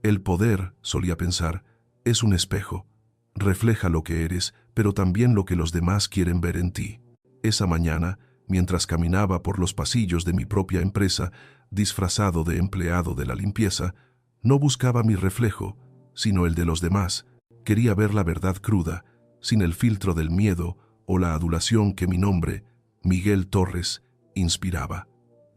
El poder, solía pensar, es un espejo. Refleja lo que eres, pero también lo que los demás quieren ver en ti. Esa mañana, mientras caminaba por los pasillos de mi propia empresa, disfrazado de empleado de la limpieza, no buscaba mi reflejo, sino el de los demás. Quería ver la verdad cruda, sin el filtro del miedo o la adulación que mi nombre, Miguel Torres, inspiraba.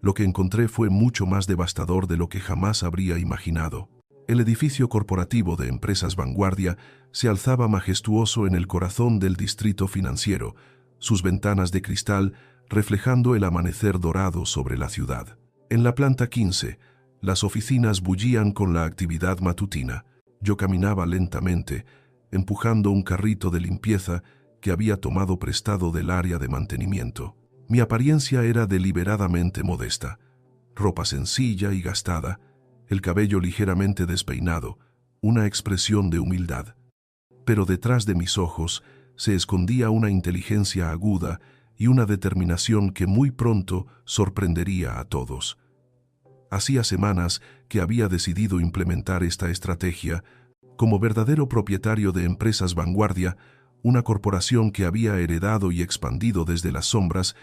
Lo que encontré fue mucho más devastador de lo que jamás habría imaginado. El edificio corporativo de Empresas Vanguardia se alzaba majestuoso en el corazón del distrito financiero, sus ventanas de cristal reflejando el amanecer dorado sobre la ciudad. En la planta 15, las oficinas bullían con la actividad matutina. Yo caminaba lentamente, empujando un carrito de limpieza que había tomado prestado del área de mantenimiento. Mi apariencia era deliberadamente modesta, ropa sencilla y gastada, el cabello ligeramente despeinado, una expresión de humildad. Pero detrás de mis ojos se escondía una inteligencia aguda y una determinación que muy pronto sorprendería a todos. Hacía semanas que había decidido implementar esta estrategia. Como verdadero propietario de Empresas Vanguardia, una corporación que había heredado y expandido desde las sombras,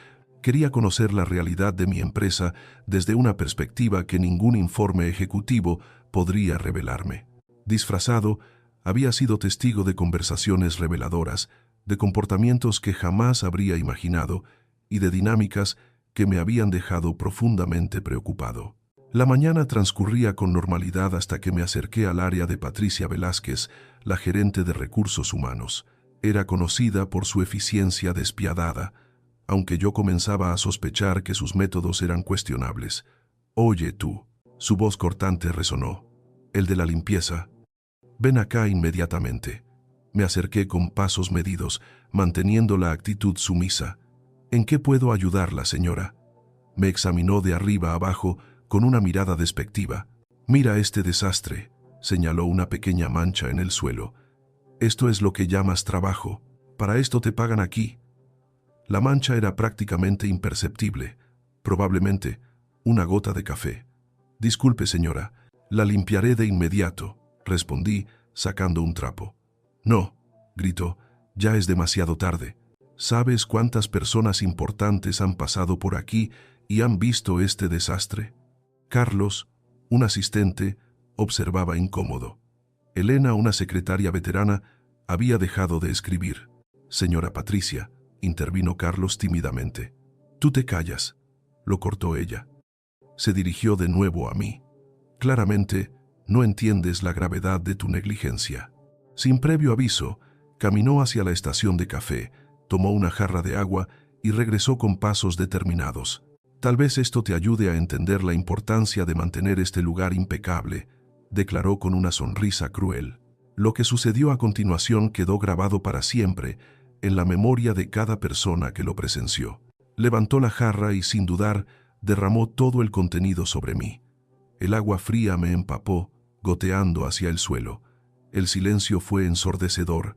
quería conocer la realidad de mi empresa desde una perspectiva que ningún informe ejecutivo podría revelarme. Disfrazado, había sido testigo de conversaciones reveladoras, de comportamientos que jamás habría imaginado y de dinámicas que me habían dejado profundamente preocupado. La mañana transcurría con normalidad hasta que me acerqué al área de Patricia Velázquez, la gerente de recursos humanos. Era conocida por su eficiencia despiadada, aunque yo comenzaba a sospechar que sus métodos eran cuestionables. «Oye tú», su voz cortante resonó, «el de la limpieza. Ven acá inmediatamente». Me acerqué con pasos medidos, manteniendo la actitud sumisa. «¿En qué puedo ayudarla, señora?». Me examinó de arriba a abajo con una mirada despectiva. «Mira este desastre», señaló una pequeña mancha en el suelo. «Esto es lo que llamas trabajo. Para esto te pagan aquí». La mancha era prácticamente imperceptible, probablemente una gota de café. «Disculpe, señora, la limpiaré de inmediato», respondí, sacando un trapo. «No», gritó, «ya es demasiado tarde. ¿Sabes cuántas personas importantes han pasado por aquí y han visto este desastre?». Carlos, un asistente, observaba incómodo. Elena, una secretaria veterana, había dejado de escribir. «Señora Patricia», intervino Carlos tímidamente. «Tú te callas», lo cortó ella. Se dirigió de nuevo a mí. «Claramente, no entiendes la gravedad de tu negligencia». Sin previo aviso, caminó hacia la estación de café, tomó una jarra de agua y regresó con pasos determinados. «Tal vez esto te ayude a entender la importancia de mantener este lugar impecable», declaró con una sonrisa cruel. Lo que sucedió a continuación quedó grabado para siempre en la memoria de cada persona que lo presenció. Levantó la jarra y, sin dudar, derramó todo el contenido sobre mí. El agua fría me empapó, goteando hacia el suelo. El silencio fue ensordecedor.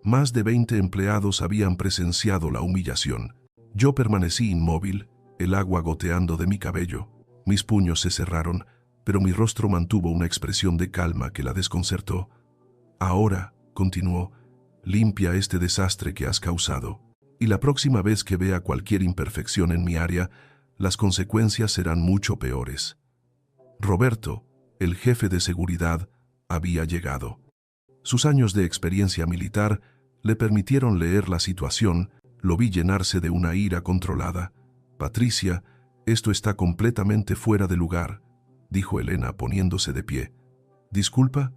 Más de 20 empleados habían presenciado la humillación. Yo permanecí inmóvil, el agua goteando de mi cabello. Mis puños se cerraron, pero mi rostro mantuvo una expresión de calma que la desconcertó. «Ahora», continuó, «limpia este desastre que has causado. Y la próxima vez que vea cualquier imperfección en mi área, las consecuencias serán mucho peores». Roberto, el jefe de seguridad, había llegado. Sus años de experiencia militar le permitieron leer la situación. Lo vi llenarse de una ira controlada. «Patricia, esto está completamente fuera de lugar», dijo Elena poniéndose de pie. «¿Disculpa?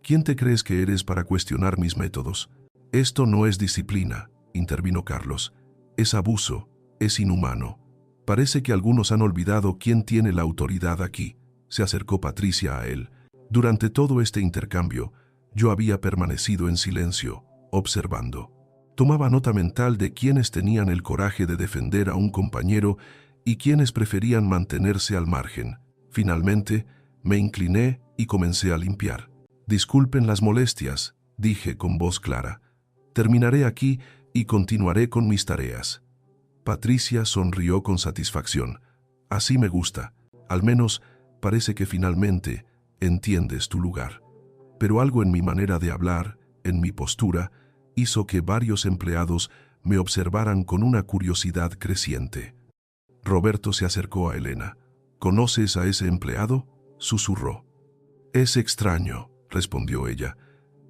¿Quién te crees que eres para cuestionar mis métodos?» «Esto no es disciplina», intervino Carlos. «Es abuso, es inhumano. Parece que algunos han olvidado quién tiene la autoridad aquí». Se acercó Patricia a él. Durante todo este intercambio, yo había permanecido en silencio, observando. Tomaba nota mental de quienes tenían el coraje de defender a un compañero y quienes preferían mantenerse al margen. Finalmente, me incliné y comencé a limpiar. «Disculpen las molestias», dije con voz clara. «Terminaré aquí y continuaré con mis tareas». Patricia sonrió con satisfacción. «Así me gusta. Al menos parece que finalmente entiendes tu lugar. Pero algo en mi manera de hablar, en mi postura, hizo que varios empleados me observaran con una curiosidad creciente. Roberto se acercó a Elena. ¿Conoces a ese empleado?, susurró. Es extraño, respondió ella.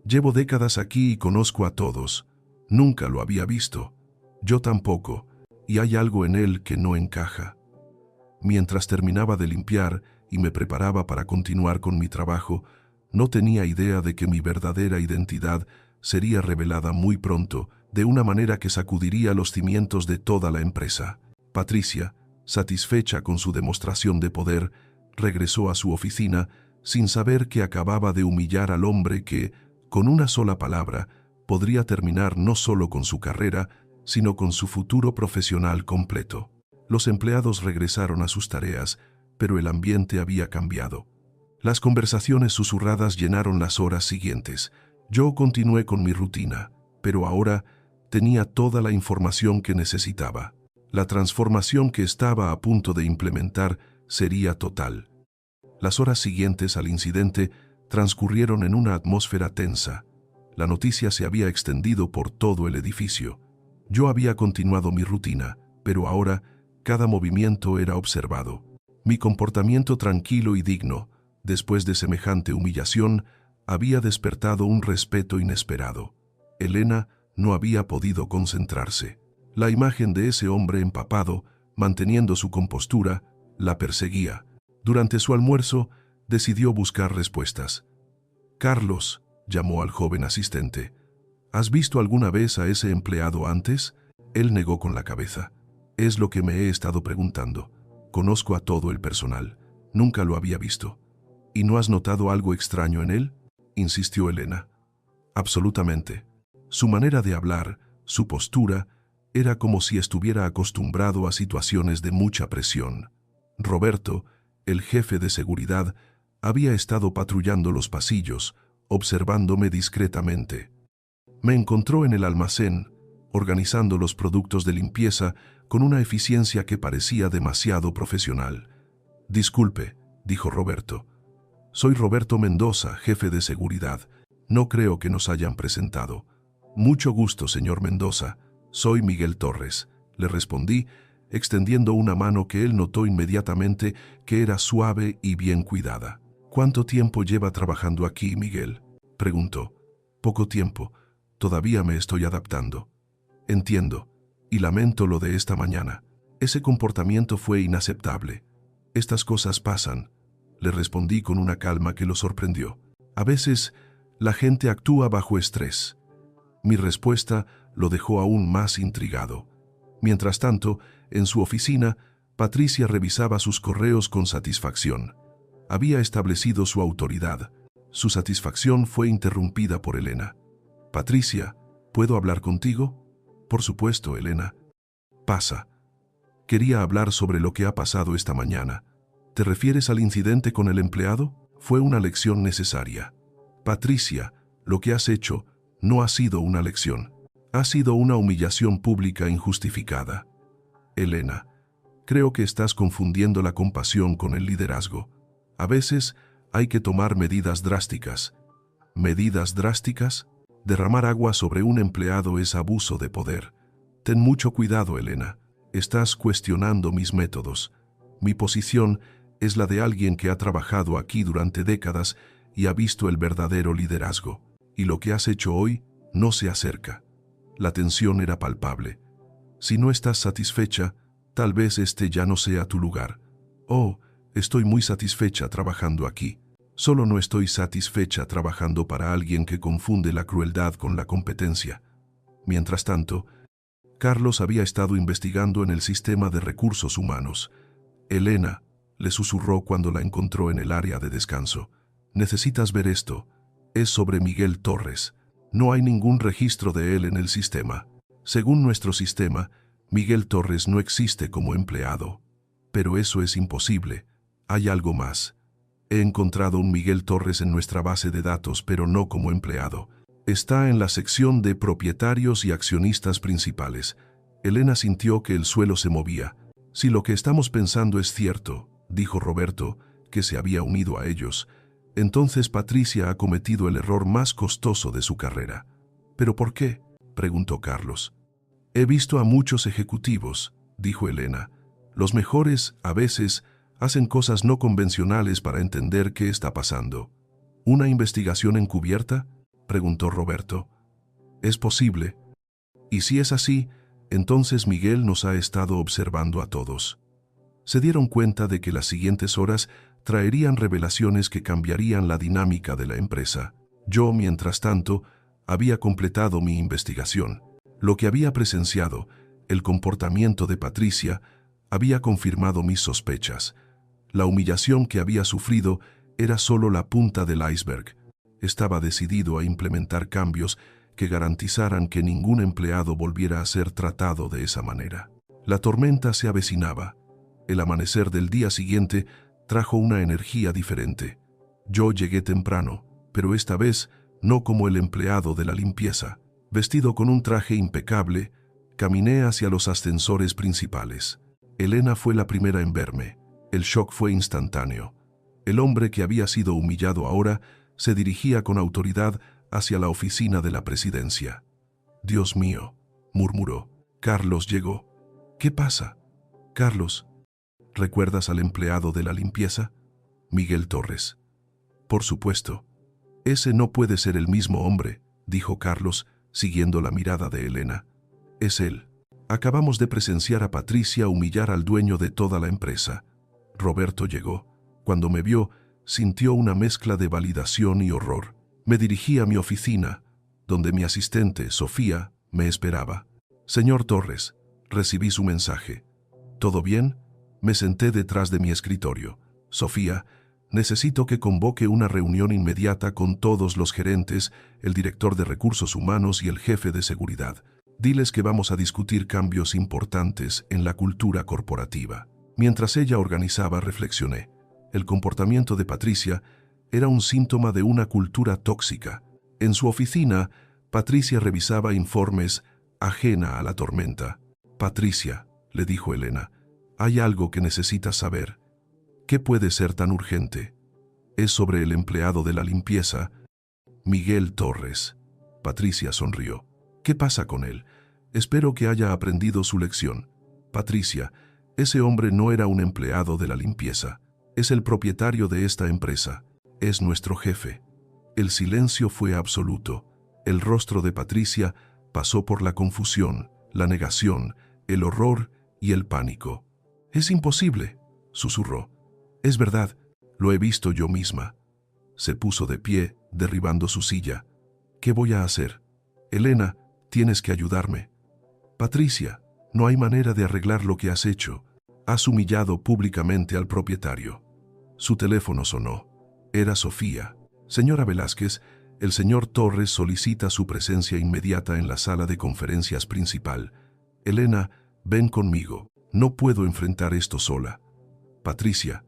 Llevo décadas aquí y conozco a todos. Nunca lo había visto. Yo tampoco, y hay algo en él que no encaja. Mientras terminaba de limpiar y me preparaba para continuar con mi trabajo, no tenía idea de que mi verdadera identidad sería revelada muy pronto, de una manera que sacudiría los cimientos de toda la empresa. Patricia, satisfecha con su demostración de poder, regresó a su oficina sin saber que acababa de humillar al hombre que, con una sola palabra, podría terminar no solo con su carrera, sino con su futuro profesional completo. Los empleados regresaron a sus tareas, pero el ambiente había cambiado. Las conversaciones susurradas llenaron las horas siguientes. Yo continué con mi rutina, pero ahora tenía toda la información que necesitaba. La transformación que estaba a punto de implementar sería total. Las horas siguientes al incidente transcurrieron en una atmósfera tensa. La noticia se había extendido por todo el edificio. Yo había continuado mi rutina, pero ahora cada movimiento era observado. Mi comportamiento tranquilo y digno, después de semejante humillación, había despertado un respeto inesperado. Elena no había podido concentrarse. La imagen de ese hombre empapado, manteniendo su compostura, la perseguía. Durante su almuerzo, decidió buscar respuestas. «Carlos», llamó al joven asistente, «¿has visto alguna vez a ese empleado antes?» Él negó con la cabeza. «Es lo que me he estado preguntando. Conozco a todo el personal. Nunca lo había visto». «¿Y no has notado algo extraño en él?», insistió Elena. «Absolutamente. Su manera de hablar, su postura, era como si estuviera acostumbrado a situaciones de mucha presión. Roberto, el jefe de seguridad, había estado patrullando los pasillos, observándome discretamente. Me encontró en el almacén, organizando los productos de limpieza con una eficiencia que parecía demasiado profesional. «Disculpe», dijo Roberto. «Soy Roberto Mendoza, jefe de seguridad. No creo que nos hayan presentado». «Mucho gusto, señor Mendoza. Soy Miguel Torres», le respondí, extendiendo una mano que él notó inmediatamente que era suave y bien cuidada. «¿Cuánto tiempo lleva trabajando aquí, Miguel?», preguntó. «Poco tiempo. Todavía me estoy adaptando». «Entiendo, y lamento lo de esta mañana. Ese comportamiento fue inaceptable. Estas cosas pasan», le respondí con una calma que lo sorprendió. «A veces, la gente actúa bajo estrés». Mi respuesta lo dejó aún más intrigado. Mientras tanto, en su oficina, Patricia revisaba sus correos con satisfacción. Había establecido su autoridad. Su satisfacción fue interrumpida por Elena. «Patricia, ¿puedo hablar contigo?». «Por supuesto, Elena». «Pasa. Quería hablar sobre lo que ha pasado esta mañana». «¿Te refieres al incidente con el empleado?». «Fue una lección necesaria». «Patricia, lo que has hecho no ha sido una lección. Ha sido una humillación pública injustificada». «Elena, creo que estás confundiendo la compasión con el liderazgo. A veces hay que tomar medidas drásticas». «¿Medidas drásticas?». «Derramar agua sobre un empleado es abuso de poder. Ten mucho cuidado, Elena. Estás cuestionando mis métodos. Mi posición es la de alguien que ha trabajado aquí durante décadas y ha visto el verdadero liderazgo. Y lo que has hecho hoy no se acerca». La tensión era palpable. «Si no estás satisfecha, tal vez este ya no sea tu lugar». «Oh, estoy muy satisfecha trabajando aquí. Solo no estoy satisfecha trabajando para alguien que confunde la crueldad con la competencia». Mientras tanto, Carlos había estado investigando en el sistema de recursos humanos. «Elena», le susurró cuando la encontró en el área de descanso, «necesitas ver esto. Es sobre Miguel Torres. No hay ningún registro de él en el sistema. Según nuestro sistema, Miguel Torres no existe como empleado. Pero eso es imposible. Hay algo más. He encontrado un Miguel Torres en nuestra base de datos, pero no como empleado. Está en la sección de propietarios y accionistas principales». Elena sintió que el suelo se movía. «Si lo que estamos pensando es cierto», dijo Roberto, que se había unido a ellos, Entonces Patricia ha cometido el error más costoso de su carrera. ¿Pero por qué?, preguntó Carlos. He visto a muchos ejecutivos, dijo Elena. Los mejores, a veces, hacen cosas no convencionales para entender qué está pasando. ¿Una investigación encubierta?, preguntó Roberto. Es posible. Y si es así, entonces Miguel nos ha estado observando a todos. Se dieron cuenta de que las siguientes horas traerían revelaciones que cambiarían la dinámica de la empresa. Yo, mientras tanto, había completado mi investigación. Lo que había presenciado, el comportamiento de Patricia, había confirmado mis sospechas. La humillación que había sufrido era solo la punta del iceberg. Estaba decidido a implementar cambios que garantizaran que ningún empleado volviera a ser tratado de esa manera. La tormenta se avecinaba. El amanecer del día siguiente trajo una energía diferente. Yo llegué temprano, pero esta vez no como el empleado de la limpieza. Vestido con un traje impecable, caminé hacia los ascensores principales. Elena fue la primera en verme. El shock fue instantáneo. El hombre que había sido humillado ahora se dirigía con autoridad hacia la oficina de la presidencia. «Dios mío», murmuró. Carlos llegó. «¿Qué pasa?» «Carlos, ¿recuerdas al empleado de la limpieza?» «Miguel Torres». «Por supuesto. Ese no puede ser el mismo hombre», dijo Carlos, siguiendo la mirada de Elena. «Es él. Acabamos de presenciar a Patricia humillar al dueño de toda la empresa». Roberto llegó. Cuando me vio, sintió una mezcla de validación y horror. Me dirigí a mi oficina, donde mi asistente, Sofía, me esperaba. «Señor Torres, recibí su mensaje. ¿Todo bien?» Me senté detrás de mi escritorio. «Sofía, necesito que convoque una reunión inmediata con todos los gerentes, el director de recursos humanos y el jefe de seguridad. Diles que vamos a discutir cambios importantes en la cultura corporativa». Mientras ella organizaba, reflexioné. El comportamiento de Patricia era un síntoma de una cultura tóxica. En su oficina, Patricia revisaba informes ajena a la tormenta. «Patricia», le dijo Elena, «hay algo que necesitas saber». «¿Qué puede ser tan urgente?» «Es sobre el empleado de la limpieza, Miguel Torres». Patricia sonrió. «¿Qué pasa con él? Espero que haya aprendido su lección». «Patricia, ese hombre no era un empleado de la limpieza. Es el propietario de esta empresa. Es nuestro jefe». El silencio fue absoluto. El rostro de Patricia pasó por la confusión, la negación, el horror y el pánico. «Es imposible», susurró. «Es verdad, lo he visto yo misma». Se puso de pie, derribando su silla. «¿Qué voy a hacer?» «Elena, tienes que ayudarme». «Patricia, no hay manera de arreglar lo que has hecho. Has humillado públicamente al propietario». Su teléfono sonó. Era Sofía. «Señora Velázquez, el señor Torres solicita su presencia inmediata en la sala de conferencias principal. Elena, ven conmigo. No puedo enfrentar esto sola». «Patricia,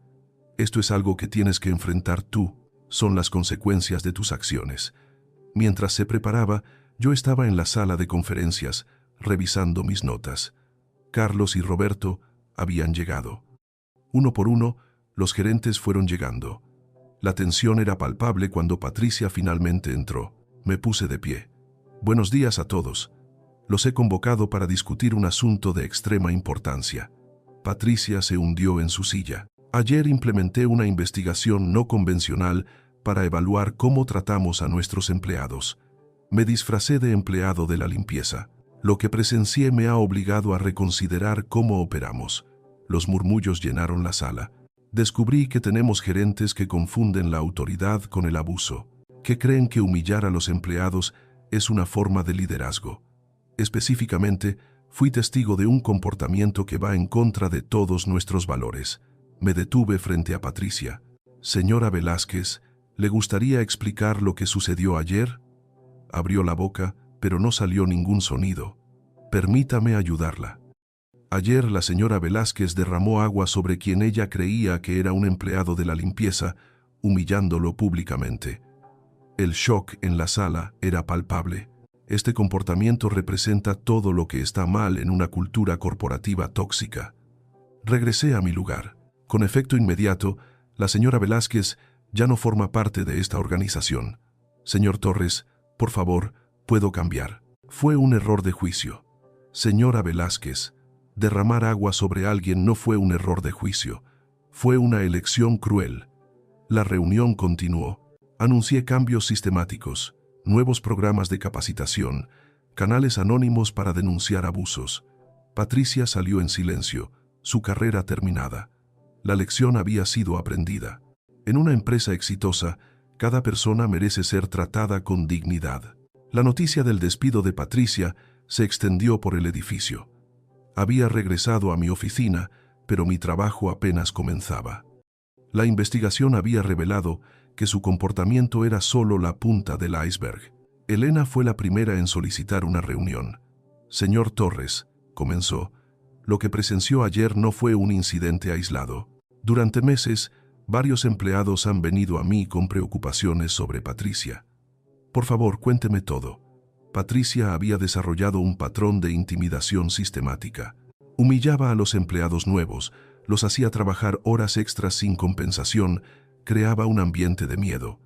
esto es algo que tienes que enfrentar tú. Son las consecuencias de tus acciones». Mientras se preparaba, yo estaba en la sala de conferencias, revisando mis notas. Carlos y Roberto habían llegado. Uno por uno, los gerentes fueron llegando. La tensión era palpable cuando Patricia finalmente entró. Me puse de pie. «Buenos días a todos. Los he convocado para discutir un asunto de extrema importancia». Patricia se hundió en su silla. «Ayer implementé una investigación no convencional para evaluar cómo tratamos a nuestros empleados. Me disfracé de empleado de la limpieza. Lo que presencié me ha obligado a reconsiderar cómo operamos». Los murmullos llenaron la sala. «Descubrí que tenemos gerentes que confunden la autoridad con el abuso, que creen que humillar a los empleados es una forma de liderazgo. Específicamente, fui testigo de un comportamiento que va en contra de todos nuestros valores». Me detuve frente a Patricia. «Señora Velázquez, ¿le gustaría explicar lo que sucedió ayer?» Abrió la boca, pero no salió ningún sonido. «Permítame ayudarla». Ayer la señora Velázquez derramó agua sobre quien ella creía que era un empleado de la limpieza, humillándolo públicamente. El shock en la sala era palpable. Este comportamiento representa todo lo que está mal en una cultura corporativa tóxica. Regresé a mi lugar. Con efecto inmediato, la señora Velázquez Ya no forma parte de esta organización. Señor Torres, por favor, puedo cambiar. Fue un error de juicio. Señora Velázquez, derramar agua sobre alguien no fue un error de juicio. Fue una elección cruel. La reunión continuó. Anuncié cambios sistemáticos, nuevos programas de capacitación, canales anónimos para denunciar abusos. Patricia salió en silencio, su carrera terminada. La lección había sido aprendida. En una empresa exitosa, cada persona merece ser tratada con dignidad. La noticia del despido de Patricia se extendió por el edificio. Había regresado a mi oficina, pero mi trabajo apenas comenzaba. La investigación había revelado que su comportamiento era solo la punta del iceberg. Elena fue la primera en solicitar una reunión. Señor Torres, comenzó, lo que presenció ayer no fue un incidente aislado. Durante meses, varios empleados han venido a mí con preocupaciones sobre Patricia. Por favor, cuénteme todo. Patricia había desarrollado un patrón de intimidación sistemática. Humillaba a los empleados nuevos, los hacía trabajar horas extras sin compensación, creaba un ambiente de miedo.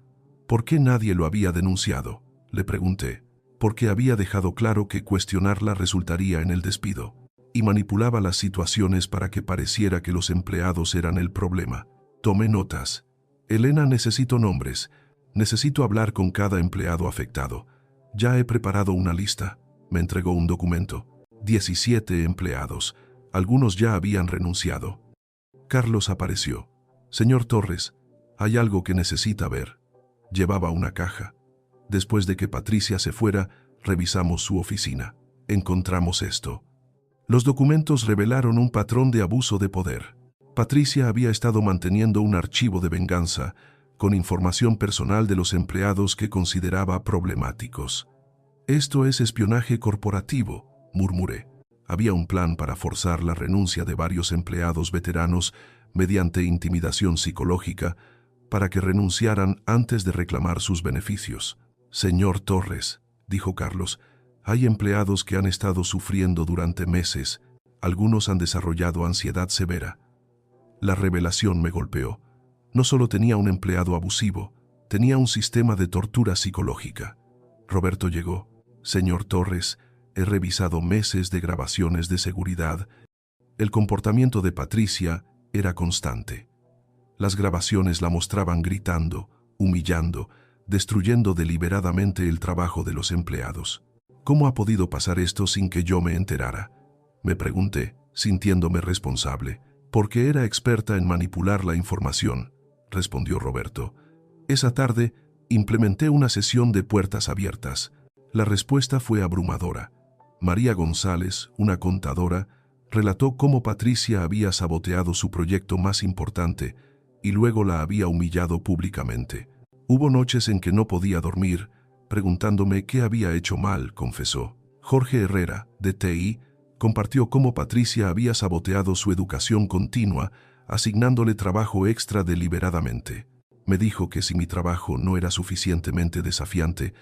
¿Por qué nadie lo había denunciado?, le pregunté. Porque había dejado claro que cuestionarla resultaría en el despido. Y manipulaba las situaciones para que pareciera que los empleados eran el problema. Tomé notas. Elena, necesito nombres. Necesito hablar con cada empleado afectado. Ya he preparado una lista. Me entregó un documento. 17 empleados. Algunos ya habían renunciado. Carlos apareció. Señor Torres, hay algo que necesita ver. Llevaba una caja. Después de que Patricia se fuera, revisamos su oficina. Encontramos esto. Los documentos revelaron un patrón de abuso de poder. Patricia había estado manteniendo un archivo de venganza con información personal de los empleados que consideraba problemáticos. Esto es espionaje corporativo, murmuré. Había un plan para forzar la renuncia de varios empleados veteranos mediante intimidación psicológica para que renunciaran antes de reclamar sus beneficios. Señor Torres, dijo Carlos, hay empleados que han estado sufriendo durante meses. Algunos han desarrollado ansiedad severa. La revelación me golpeó. No solo tenía un empleado abusivo, tenía un sistema de tortura psicológica. Roberto llegó. Señor Torres, he revisado meses de grabaciones de seguridad. El comportamiento de Patricia era constante. Las grabaciones la mostraban gritando, humillando, destruyendo deliberadamente el trabajo de los empleados. ¿Cómo ha podido pasar esto sin que yo me enterara?, me pregunté, sintiéndome responsable. Porque era experta en manipular la información, respondió Roberto. Esa tarde, implementé una sesión de puertas abiertas. La respuesta fue abrumadora. María González, una contadora, relató cómo Patricia había saboteado su proyecto más importante y luego la había humillado públicamente. Hubo noches en que no podía dormir, preguntándome qué había hecho mal, confesó. Jorge Herrera, de TI, compartió cómo Patricia había saboteado su educación continua, asignándole trabajo extra deliberadamente. Me dijo que si mi trabajo no era suficientemente desafiante,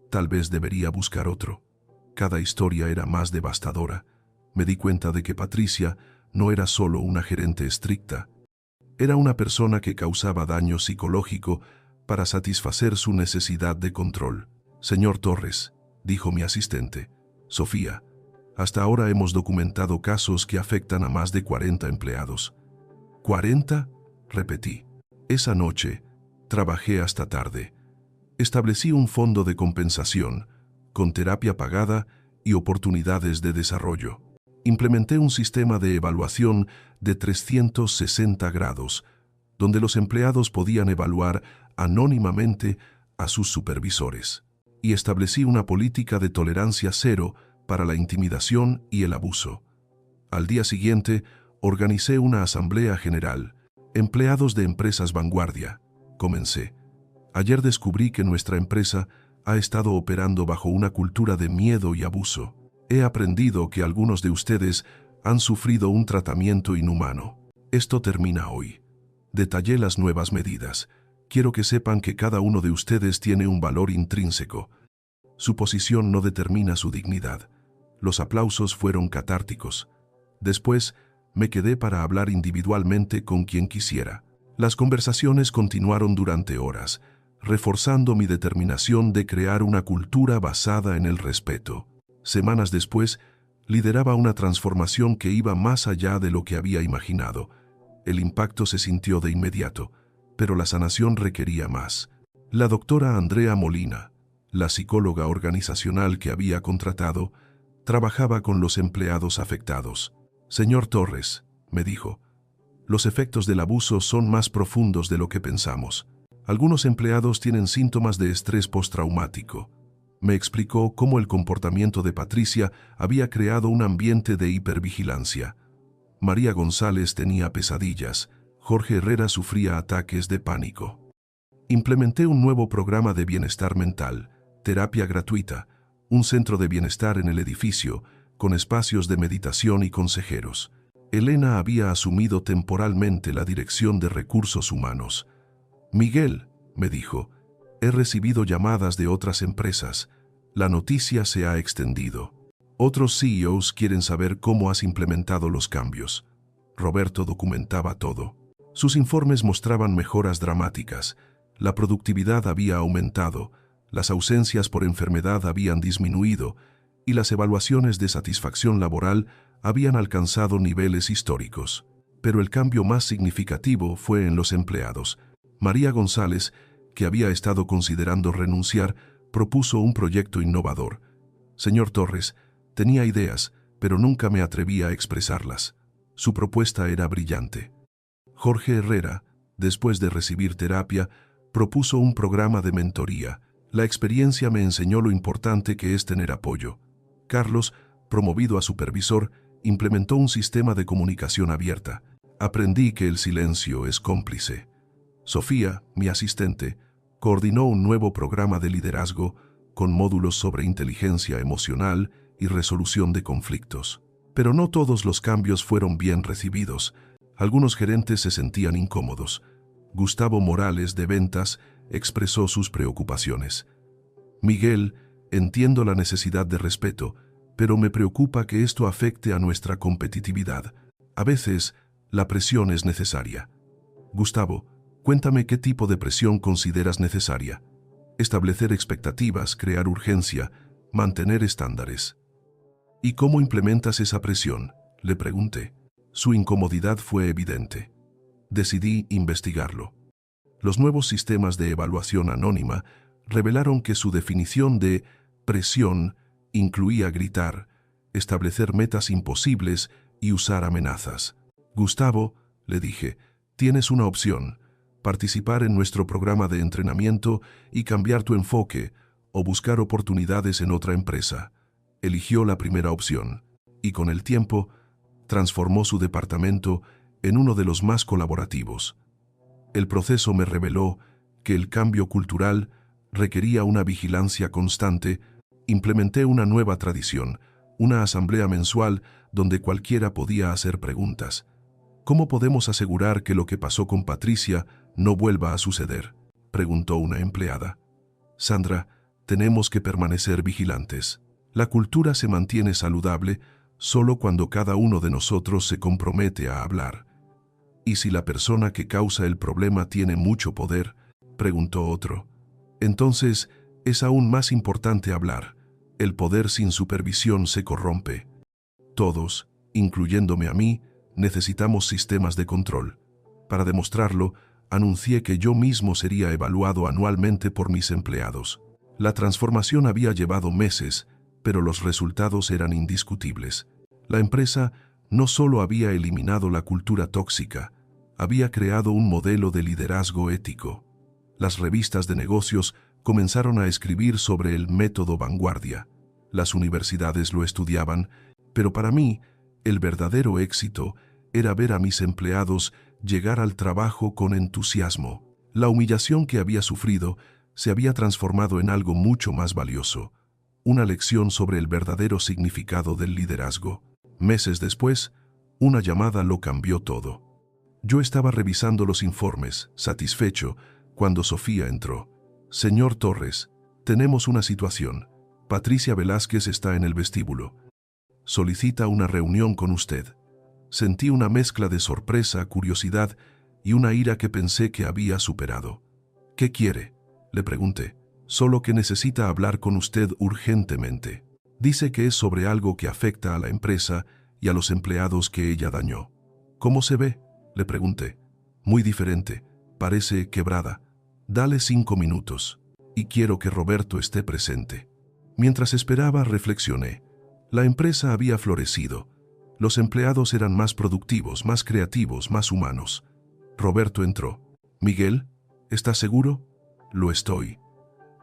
tal vez debería buscar otro. Cada historia era más devastadora. Me di cuenta de que Patricia no era solo una gerente estricta. Era una persona que causaba daño psicológico para satisfacer su necesidad de control. Señor Torres, dijo mi asistente, Sofía, hasta ahora hemos documentado casos que afectan a más de 40 empleados. ¿40? Repetí. Esa noche, trabajé hasta tarde. Establecí un fondo de compensación, con terapia pagada y oportunidades de desarrollo. Implementé un sistema de evaluación de 360 grados, donde los empleados podían evaluar anónimamente a sus supervisores. Y establecí una política de tolerancia cero para la intimidación y el abuso. Al día siguiente, organicé una asamblea general. Empleados de empresas vanguardia, comencé. Ayer descubrí que nuestra empresa ha estado operando bajo una cultura de miedo y abuso. He aprendido que algunos de ustedes han sufrido un tratamiento inhumano. Esto termina hoy. Detallé las nuevas medidas. Quiero que sepan que cada uno de ustedes tiene un valor intrínseco. Su posición no determina su dignidad. Los aplausos fueron catárticos. Después, me quedé para hablar individualmente con quien quisiera. Las conversaciones continuaron durante horas, reforzando mi determinación de crear una cultura basada en el respeto. Semanas después, lideraba una transformación que iba más allá de lo que había imaginado. El impacto se sintió de inmediato, pero la sanación requería más. La doctora Andrea Molina, la psicóloga organizacional que había contratado, trabajaba con los empleados afectados. «Señor Torres», me dijo, «los efectos del abuso son más profundos de lo que pensamos. Algunos empleados tienen síntomas de estrés postraumático». Me explicó cómo el comportamiento de Patricia había creado un ambiente de hipervigilancia. María González tenía pesadillas, Jorge Herrera sufría ataques de pánico. Implementé un nuevo programa de bienestar mental, terapia gratuita, un centro de bienestar en el edificio, con espacios de meditación y consejeros. Elena había asumido temporalmente la dirección de recursos humanos. «Miguel», me dijo, «he recibido llamadas de otras empresas. La noticia se ha extendido. Otros CEOs quieren saber cómo has implementado los cambios». Roberto documentaba todo. Sus informes mostraban mejoras dramáticas. La productividad había aumentado, las ausencias por enfermedad habían disminuido y las evaluaciones de satisfacción laboral habían alcanzado niveles históricos. Pero el cambio más significativo fue en los empleados. María González, que había estado considerando renunciar, propuso un proyecto innovador. «Señor Torres, tenía ideas, pero nunca me atrevía a expresarlas». Su propuesta era brillante. Jorge Herrera, después de recibir terapia, propuso un programa de mentoría. La experiencia me enseñó lo importante que es tener apoyo. Carlos, promovido a supervisor, implementó un sistema de comunicación abierta. Aprendí que el silencio es cómplice. Sofía, mi asistente, coordinó un nuevo programa de liderazgo con módulos sobre inteligencia emocional y resolución de conflictos. Pero no todos los cambios fueron bien recibidos. Algunos gerentes se sentían incómodos. Gustavo Morales, de ventas, expresó sus preocupaciones. «Miguel, entiendo la necesidad de respeto, pero me preocupa que esto afecte a nuestra competitividad. A veces, la presión es necesaria». «Gustavo, cuéntame qué tipo de presión consideras necesaria». «Establecer expectativas, crear urgencia, mantener estándares». «¿Y cómo implementas esa presión?», le pregunté. Su incomodidad fue evidente. Decidí investigarlo. Los nuevos sistemas de evaluación anónima revelaron que su definición de presión incluía gritar, establecer metas imposibles y usar amenazas. «Gustavo», le dije, «tienes una opción: participar en nuestro programa de entrenamiento y cambiar tu enfoque, o buscar oportunidades en otra empresa». Eligió la primera opción, y con el tiempo, transformó su departamento en uno de los más colaborativos. El proceso me reveló que el cambio cultural requería una vigilancia constante. Implementé una nueva tradición, una asamblea mensual donde cualquiera podía hacer preguntas. «¿Cómo podemos asegurar que lo que pasó con Patricia no vuelva a suceder?», preguntó una empleada. «Sandra, tenemos que permanecer vigilantes. La cultura se mantiene saludable solo cuando cada uno de nosotros se compromete a hablar». «¿Y si la persona que causa el problema tiene mucho poder?», preguntó otro. «Entonces, es aún más importante hablar. El poder sin supervisión se corrompe. Todos, incluyéndome a mí, necesitamos sistemas de control. Para demostrarlo, anuncié que yo mismo sería evaluado anualmente por mis empleados. La transformación había llevado meses, pero los resultados eran indiscutibles. La empresa no solo había eliminado la cultura tóxica, había creado un modelo de liderazgo ético. Las revistas de negocios comenzaron a escribir sobre el método vanguardia. Las universidades lo estudiaban, pero para mí, el verdadero éxito era ver a mis empleados llegar al trabajo con entusiasmo. La humillación que había sufrido se había transformado en algo mucho más valioso, una lección sobre el verdadero significado del liderazgo. Meses después, una llamada lo cambió todo. Yo estaba revisando los informes, satisfecho, cuando Sofía entró. «Señor Torres, tenemos una situación. Patricia Velázquez está en el vestíbulo. Solicita una reunión con usted». Sentí una mezcla de sorpresa, curiosidad y una ira que pensé que había superado. ¿Qué quiere?, le pregunté. Solo que necesita hablar con usted urgentemente. Dice que es sobre algo que afecta a la empresa y a los empleados que ella dañó. ¿Cómo se ve?, le pregunté. Muy diferente, parece quebrada. Dale 5 minutos. Y quiero que Roberto esté presente. Mientras esperaba, reflexioné. La empresa había florecido. Los empleados eran más productivos, más creativos, más humanos. Roberto entró. «Miguel, ¿estás seguro?» «Lo estoy».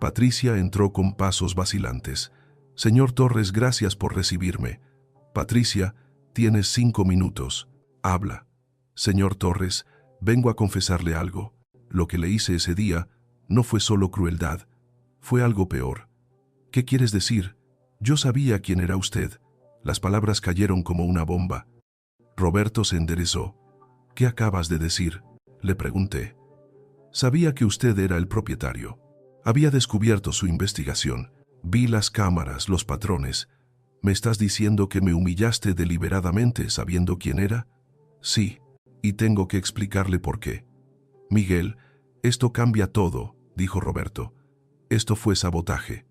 Patricia entró con pasos vacilantes. «Señor Torres, gracias por recibirme». «Patricia, tienes 5 minutos. Habla». «Señor Torres, vengo a confesarle algo. Lo que le hice ese día no fue solo crueldad, fue algo peor». «¿Qué quieres decir?» «Yo sabía quién era usted». Las palabras cayeron como una bomba. Roberto se enderezó. «¿Qué acabas de decir?», le pregunté. «Sabía que usted era el propietario. Había descubierto su investigación. Vi las cámaras, los patrones. ¿Me estás diciendo que me humillaste deliberadamente sabiendo quién era?» «Sí, y tengo que explicarle por qué». «Miguel, esto cambia todo», dijo Roberto. «Esto fue sabotaje».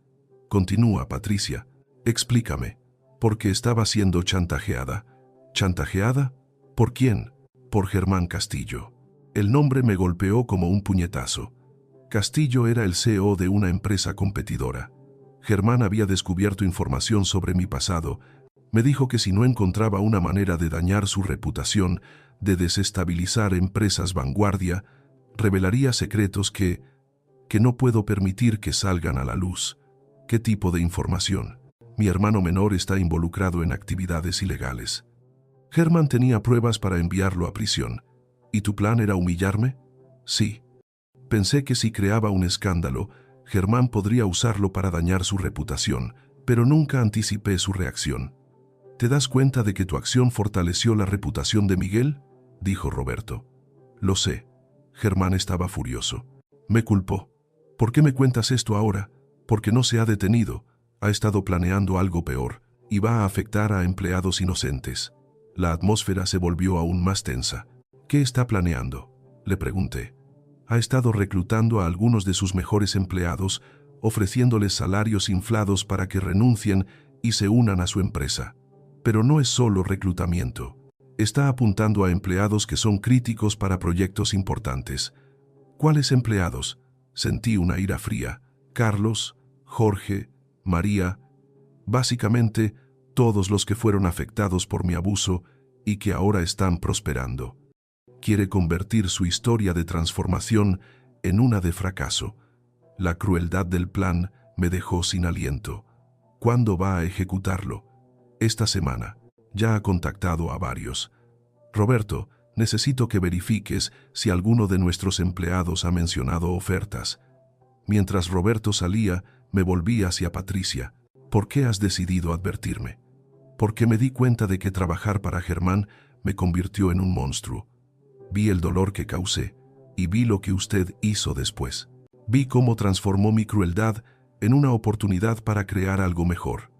«Continúa, Patricia. Explícame». «Porque estaba siendo chantajeada». «¿Chantajeada? ¿Por quién?» «Por Germán Castillo». El nombre me golpeó como un puñetazo. Castillo era el CEO de una empresa competidora. Germán había descubierto información sobre mi pasado. Me dijo que si no encontraba una manera de dañar su reputación, de desestabilizar empresas vanguardia, revelaría secretos que no puedo permitir que salgan a la luz. ¿Qué tipo de información? Mi hermano menor está involucrado en actividades ilegales. Germán tenía pruebas para enviarlo a prisión. ¿Y tu plan era humillarme? Sí. Pensé que si creaba un escándalo, Germán podría usarlo para dañar su reputación, pero nunca anticipé su reacción. ¿Te das cuenta de que tu acción fortaleció la reputación de Miguel?, dijo Roberto. Lo sé. Germán estaba furioso. Me culpó. ¿Por qué me cuentas esto ahora? Porque no se ha detenido. Ha estado planeando algo peor y va a afectar a empleados inocentes. La atmósfera se volvió aún más tensa. ¿Qué está planeando?, le pregunté. Ha estado reclutando a algunos de sus mejores empleados, ofreciéndoles salarios inflados para que renuncien y se unan a su empresa. Pero no es solo reclutamiento. Está apuntando a empleados que son críticos para proyectos importantes. ¿Cuáles empleados? Sentí una ira fría. Carlos, Jorge, María, básicamente todos los que fueron afectados por mi abuso y que ahora están prosperando. Quiere convertir su historia de transformación en una de fracaso. La crueldad del plan me dejó sin aliento. ¿Cuándo va a ejecutarlo? Esta semana. Ya ha contactado a varios. Roberto, necesito que verifiques si alguno de nuestros empleados ha mencionado ofertas. Mientras Roberto salía, me volví hacia Patricia. ¿Por qué has decidido advertirme? Porque me di cuenta de que trabajar para Germán me convirtió en un monstruo. Vi el dolor que causé y vi lo que usted hizo después. Vi cómo transformó mi crueldad en una oportunidad para crear algo mejor.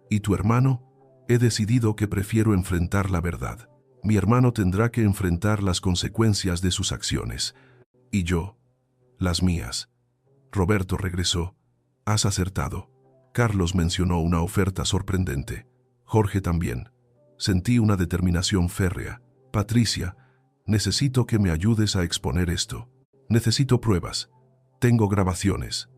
¿Y tu hermano? He decidido que prefiero enfrentar la verdad. Mi hermano tendrá que enfrentar las consecuencias de sus acciones. Y yo, las mías. Roberto regresó. Has acertado. Carlos mencionó una oferta sorprendente. Jorge también. Sentí una determinación férrea. Patricia, necesito que me ayudes a exponer esto. Necesito pruebas. Tengo grabaciones.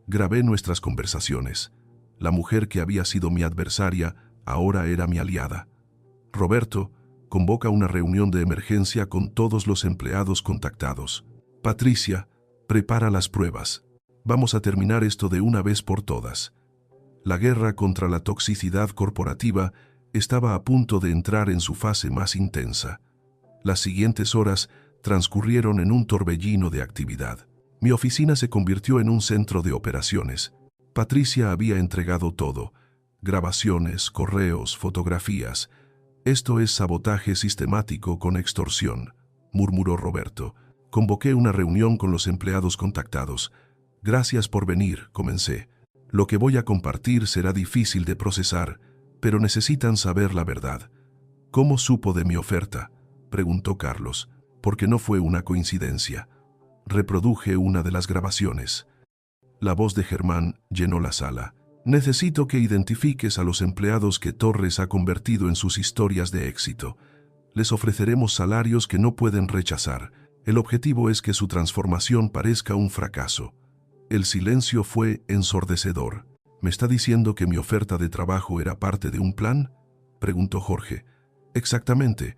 Grabé nuestras conversaciones. La mujer que había sido mi adversaria ahora era mi aliada. Roberto, convoca una reunión de emergencia con todos los empleados contactados. Patricia, prepara las pruebas. Vamos a terminar esto de una vez por todas. La guerra contra la toxicidad corporativa estaba a punto de entrar en su fase más intensa. Las siguientes horas transcurrieron en un torbellino de actividad. Mi oficina se convirtió en un centro de operaciones. Patricia había entregado todo: grabaciones, correos, fotografías. Esto es sabotaje sistemático con extorsión, murmuró Roberto. Convoqué una reunión con los empleados contactados. Gracias por venir, comencé. Lo que voy a compartir será difícil de procesar, pero necesitan saber la verdad. ¿Cómo supo de mi oferta?, preguntó Carlos. porque no fue una coincidencia. Reproduje una de las grabaciones. La voz de Germán llenó la sala. Necesito que identifiques a los empleados que Torres ha convertido en sus historias de éxito. Les ofreceremos salarios que no pueden rechazar. El objetivo es que su transformación parezca un fracaso. El silencio fue ensordecedor. ¿Me está diciendo que mi oferta de trabajo era parte de un plan?, preguntó Jorge. Exactamente.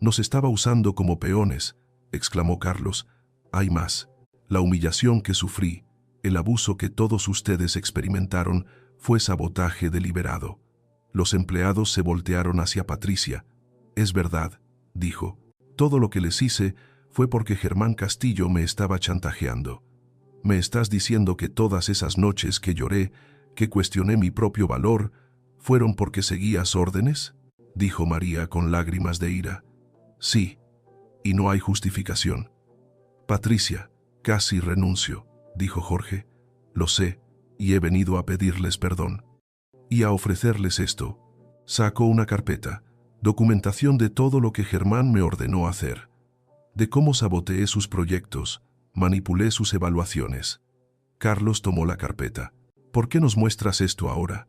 Nos estaba usando como peones, exclamó Carlos. Hay más. La humillación que sufrí, el abuso que todos ustedes experimentaron, fue sabotaje deliberado. Los empleados se voltearon hacia Patricia. Es verdad, dijo. Todo lo que les hice fue porque Germán Castillo me estaba chantajeando. ¿Me estás diciendo que todas esas noches que lloré, que cuestioné mi propio valor, fueron porque seguías órdenes?, dijo María con lágrimas de ira. Sí, y no hay justificación. Patricia, casi renuncio, dijo Jorge. Lo sé, y he venido a pedirles perdón. Y a ofrecerles esto. Sacó una carpeta, documentación de todo lo que Germán me ordenó hacer, de cómo saboteé sus proyectos, manipulé sus evaluaciones. Carlos tomó la carpeta. ¿Por qué nos muestras esto ahora?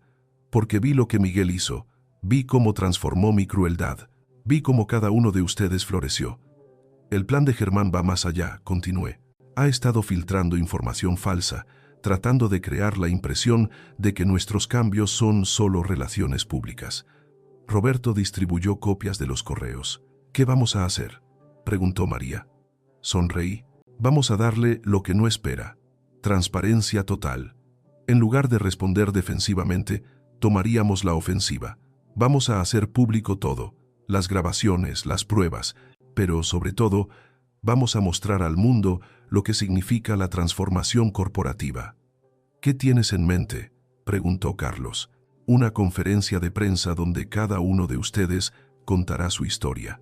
Porque vi lo que Miguel hizo, vi cómo transformó mi crueldad, vi cómo cada uno de ustedes floreció. El plan de Germán va más allá, continué. Ha estado filtrando información falsa, tratando de crear la impresión de que nuestros cambios son solo relaciones públicas. Roberto distribuyó copias de los correos. ¿Qué vamos a hacer?, preguntó María. Sonreí. Vamos a darle lo que no espera. Transparencia total. En lugar de responder defensivamente, tomaríamos la ofensiva. Vamos a hacer público todo, las grabaciones, las pruebas, pero sobre todo, vamos a mostrar al mundo lo que significa la transformación corporativa. ¿Qué tienes en mente?, preguntó Carlos. Una conferencia de prensa donde cada uno de ustedes contará su historia.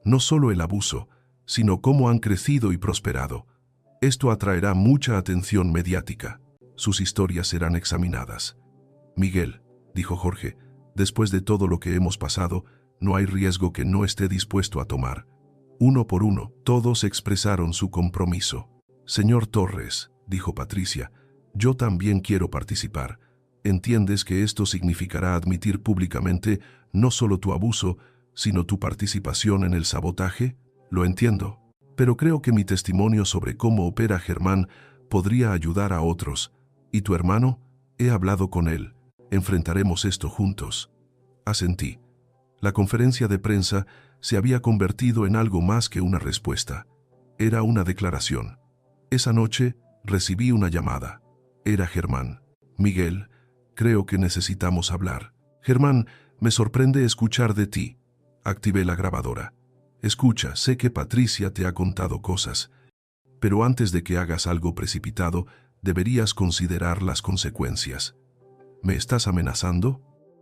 No solo el abuso, sino cómo han crecido y prosperado. Esto atraerá mucha atención mediática. Sus historias serán examinadas. Miguel, dijo Jorge, después de todo lo que hemos pasado, no hay riesgo que no esté dispuesto a tomar. Uno por uno, todos expresaron su compromiso. Señor Torres, dijo Patricia, yo también quiero participar. ¿Entiendes que esto significará admitir públicamente no solo tu abuso, sino tu participación en el sabotaje? Lo entiendo, pero creo que mi testimonio sobre cómo opera Germán podría ayudar a otros. ¿Y tu hermano? He hablado con él. Enfrentaremos esto juntos. Asentí. La conferencia de prensa se había convertido en algo más que una respuesta. Era una declaración. Esa noche recibí una llamada. Era Germán. Miguel, creo que necesitamos hablar. Germán, me sorprende escuchar de ti. Activé la grabadora. Escucha, sé que Patricia te ha contado cosas, pero antes de que hagas algo precipitado, deberías considerar las consecuencias. ¿Me estás amenazando?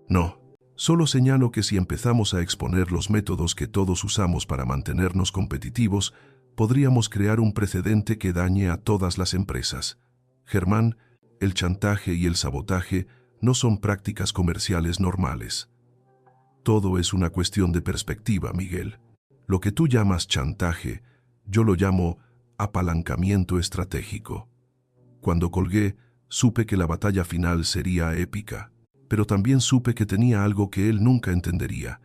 No. Solo señalo que si empezamos a exponer los métodos que todos usamos para mantenernos competitivos, podríamos crear un precedente que dañe a todas las empresas. Germán, el chantaje y el sabotaje no son prácticas comerciales normales. Todo es una cuestión de perspectiva, Miguel. Lo que tú llamas chantaje, yo lo llamo apalancamiento estratégico. Cuando colgué, supe que la batalla final sería épica, pero también supe que tenía algo que él nunca entendería: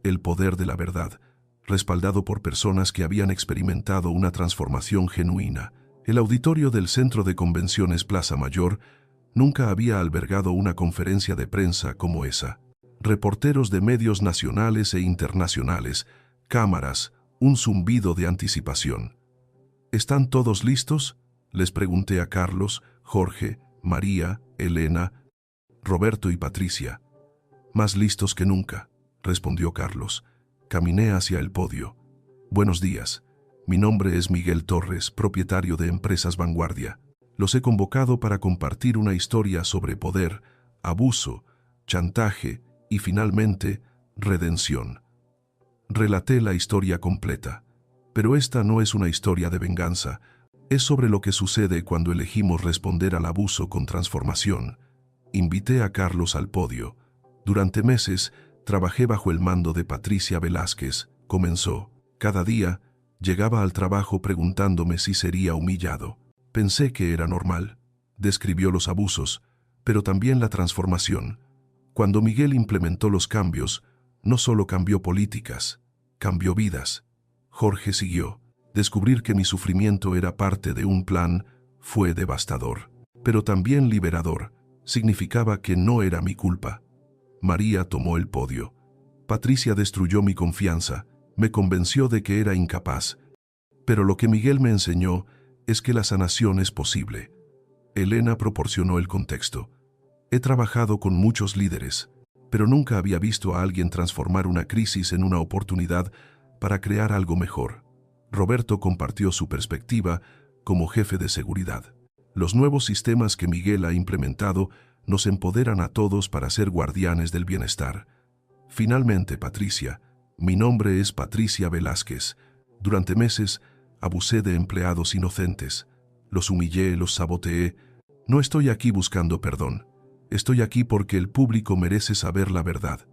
el poder de la verdad, respaldado por personas que habían experimentado una transformación genuina. El auditorio del Centro de Convenciones Plaza Mayor nunca había albergado una conferencia de prensa como esa. Reporteros de medios nacionales e internacionales, cámaras, un zumbido de anticipación. ¿Están todos listos?, les pregunté a Carlos, Jorge, María, Elena, Roberto y Patricia. Más listos que nunca, respondió Carlos. Caminé hacia el podio. Buenos días. Mi nombre es Miguel Torres, propietario de Empresas Vanguardia. Los he convocado para compartir una historia sobre poder, abuso, chantaje y, finalmente, redención. Relaté la historia completa, pero esta no es una historia de venganza, es sobre lo que sucede cuando elegimos responder al abuso con transformación. Invité a Carlos al podio. Durante meses, trabajé bajo el mando de Patricia Velázquez. Comenzó. Cada día, Llegaba al trabajo preguntándome si sería humillado. Pensé que era normal. Describió los abusos, pero también la transformación. Cuando Miguel implementó los cambios, no solo cambió políticas, cambió vidas. Jorge siguió. Descubrir que mi sufrimiento era parte de un plan fue devastador, pero también liberador. Significaba que no era mi culpa. María tomó el podio. Patricia destruyó mi confianza, me convenció de que era incapaz. Pero lo que Miguel me enseñó es que la sanación es posible. Elena proporcionó el contexto. He trabajado con muchos líderes, pero nunca había visto a alguien transformar una crisis en una oportunidad para crear algo mejor. Roberto compartió su perspectiva como jefe de seguridad. Los nuevos sistemas que Miguel ha implementado nos empoderan a todos para ser guardianes del bienestar. Finalmente, Patricia. Mi nombre es Patricia Velázquez. Durante meses abusé de empleados inocentes. Los humillé, los saboteé. No estoy aquí buscando perdón. Estoy aquí porque el público merece saber la verdad.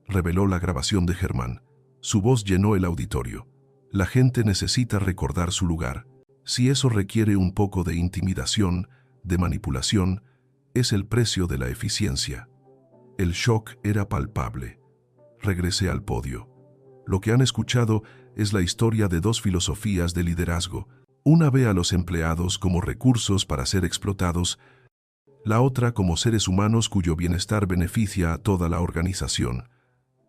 Reveló la grabación de Germán. Su voz llenó el auditorio. La gente necesita recordar su lugar. Si eso requiere un poco de intimidación, de manipulación, es el precio de la eficiencia. El shock era palpable. Regresé al podio. Lo que han escuchado es la historia de dos filosofías de liderazgo. Una ve a los empleados como recursos para ser explotados, la otra como seres humanos cuyo bienestar beneficia a toda la organización.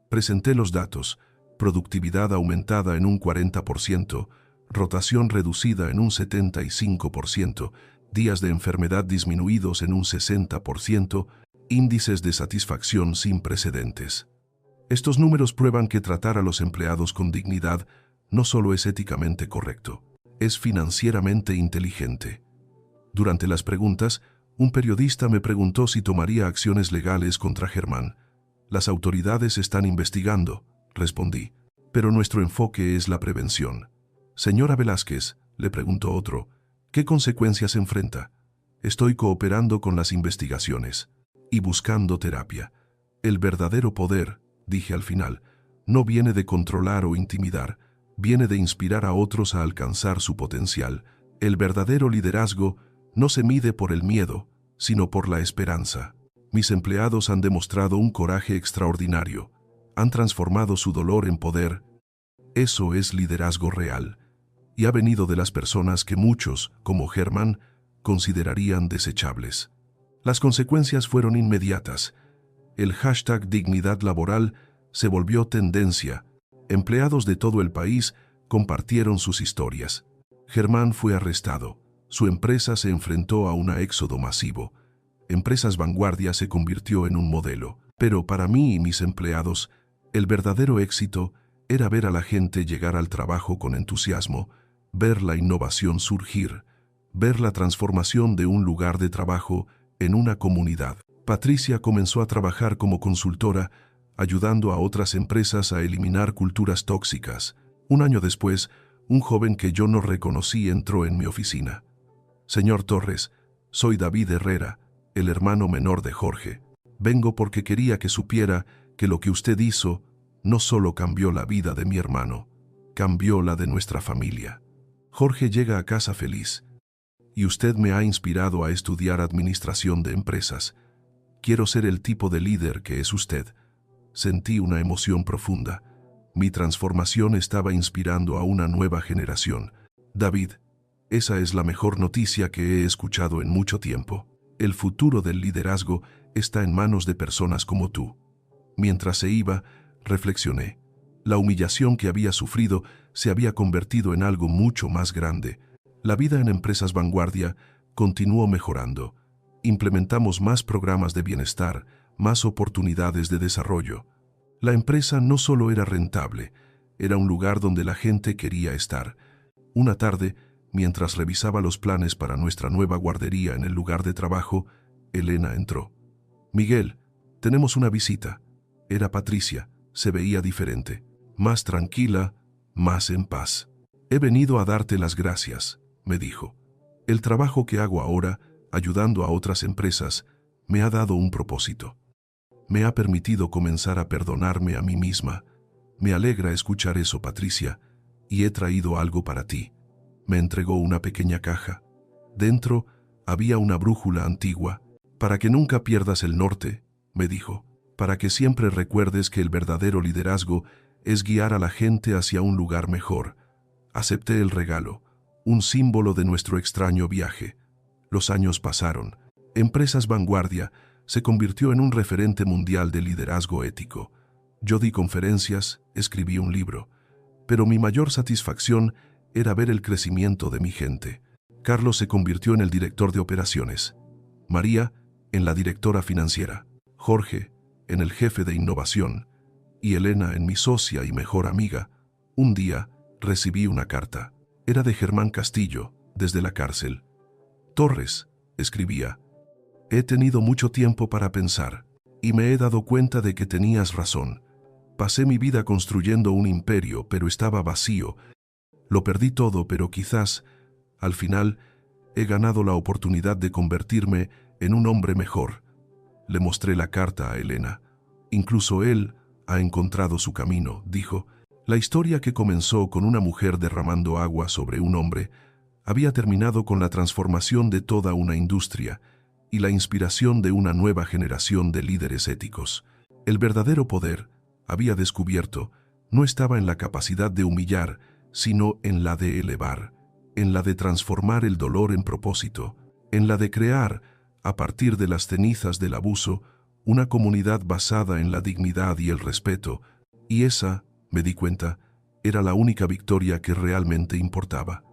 Presenté los datos: productividad aumentada en un 40%, rotación reducida en un 75%, días de enfermedad disminuidos en un 60%, índices de satisfacción sin precedentes. Estos números prueban que tratar a los empleados con dignidad no solo es éticamente correcto, es financieramente inteligente. Durante las preguntas, un periodista me preguntó si tomaría acciones legales contra Germán. Las autoridades están investigando, respondí, pero nuestro enfoque es la prevención. Señora Velázquez, le preguntó otro, ¿qué consecuencias enfrenta? Estoy cooperando con las investigaciones y buscando terapia. El verdadero poder, dije al final, no viene de controlar o intimidar, viene de inspirar a otros a alcanzar su potencial. El verdadero liderazgo no se mide por el miedo, sino por la esperanza. Mis empleados han demostrado un coraje extraordinario. Han transformado su dolor en poder. Eso es liderazgo real. Y ha venido de las personas que muchos, como Germán, considerarían desechables. Las consecuencias fueron inmediatas. El hashtag dignidad laboral se volvió tendencia. Empleados de todo el país compartieron sus historias. Germán fue arrestado. Su empresa se enfrentó a un éxodo masivo. Empresas Vanguardia se convirtió en un modelo. Pero para mí y mis empleados, el verdadero éxito era ver a la gente llegar al trabajo con entusiasmo, ver la innovación surgir, ver la transformación de un lugar de trabajo en una comunidad. Patricia comenzó a trabajar como consultora, ayudando a otras empresas a eliminar culturas tóxicas. Un año después, un joven que yo no reconocí entró en mi oficina. Señor Torres, soy David Herrera, el hermano menor de Jorge. Vengo porque quería que supiera que lo que usted hizo no solo cambió la vida de mi hermano, cambió la de nuestra familia. Jorge llega a casa feliz. Y usted me ha inspirado a estudiar administración de empresas. Quiero ser el tipo de líder que es usted. Sentí una emoción profunda. Mi transformación estaba inspirando a una nueva generación. David, esa es la mejor noticia que he escuchado en mucho tiempo. El futuro del liderazgo está en manos de personas como tú. Mientras se iba, reflexioné. La humillación que había sufrido se había convertido en algo mucho más grande. La vida en Empresas Vanguardia continuó mejorando. Implementamos más programas de bienestar, más oportunidades de desarrollo. La empresa no solo era rentable, era un lugar donde la gente quería estar. Una tarde, mientras revisaba los planes para nuestra nueva guardería en el lugar de trabajo, Elena entró. Miguel, tenemos una visita. Era Patricia, se veía diferente, más tranquila, más en paz. He venido a darte las gracias, me dijo. El trabajo que hago ahora, ayudando a otras empresas, me ha dado un propósito. Me ha permitido comenzar a perdonarme a mí misma. Me alegra escuchar eso, Patricia. y he traído algo para ti. Me entregó una pequeña caja. Dentro había una brújula antigua. Para que nunca pierdas el norte, me dijo, para que siempre recuerdes que el verdadero liderazgo es guiar a la gente hacia un lugar mejor. Acepté el regalo, un símbolo de nuestro extraño viaje. Los años pasaron. Empresas Vanguardia se convirtió en un referente mundial de liderazgo ético. Yo di conferencias, escribí un libro, pero mi mayor satisfacción era ver el crecimiento de mi gente. Carlos se convirtió en el director de operaciones, María en la directora financiera, Jorge en el jefe de innovación y Elena en mi socia y mejor amiga. Un día recibí una carta. Era de Germán Castillo, desde la cárcel. Torres, escribía, he tenido mucho tiempo para pensar y me he dado cuenta de que tenías razón. Pasé mi vida construyendo un imperio, pero estaba vacío. Lo perdí todo, pero quizás, al final, he ganado la oportunidad de convertirme en un hombre mejor. Le mostré la carta a Elena. Incluso él ha encontrado su camino, dijo. La historia que comenzó con una mujer derramando agua sobre un hombre había terminado con la transformación de toda una industria y la inspiración de una nueva generación de líderes éticos. El verdadero poder, había descubierto, no estaba en la capacidad de humillar, sino en la de elevar, en la de transformar el dolor en propósito, en la de crear, a partir de las cenizas del abuso, una comunidad basada en la dignidad y el respeto, y esa, me di cuenta, era la única victoria que realmente importaba.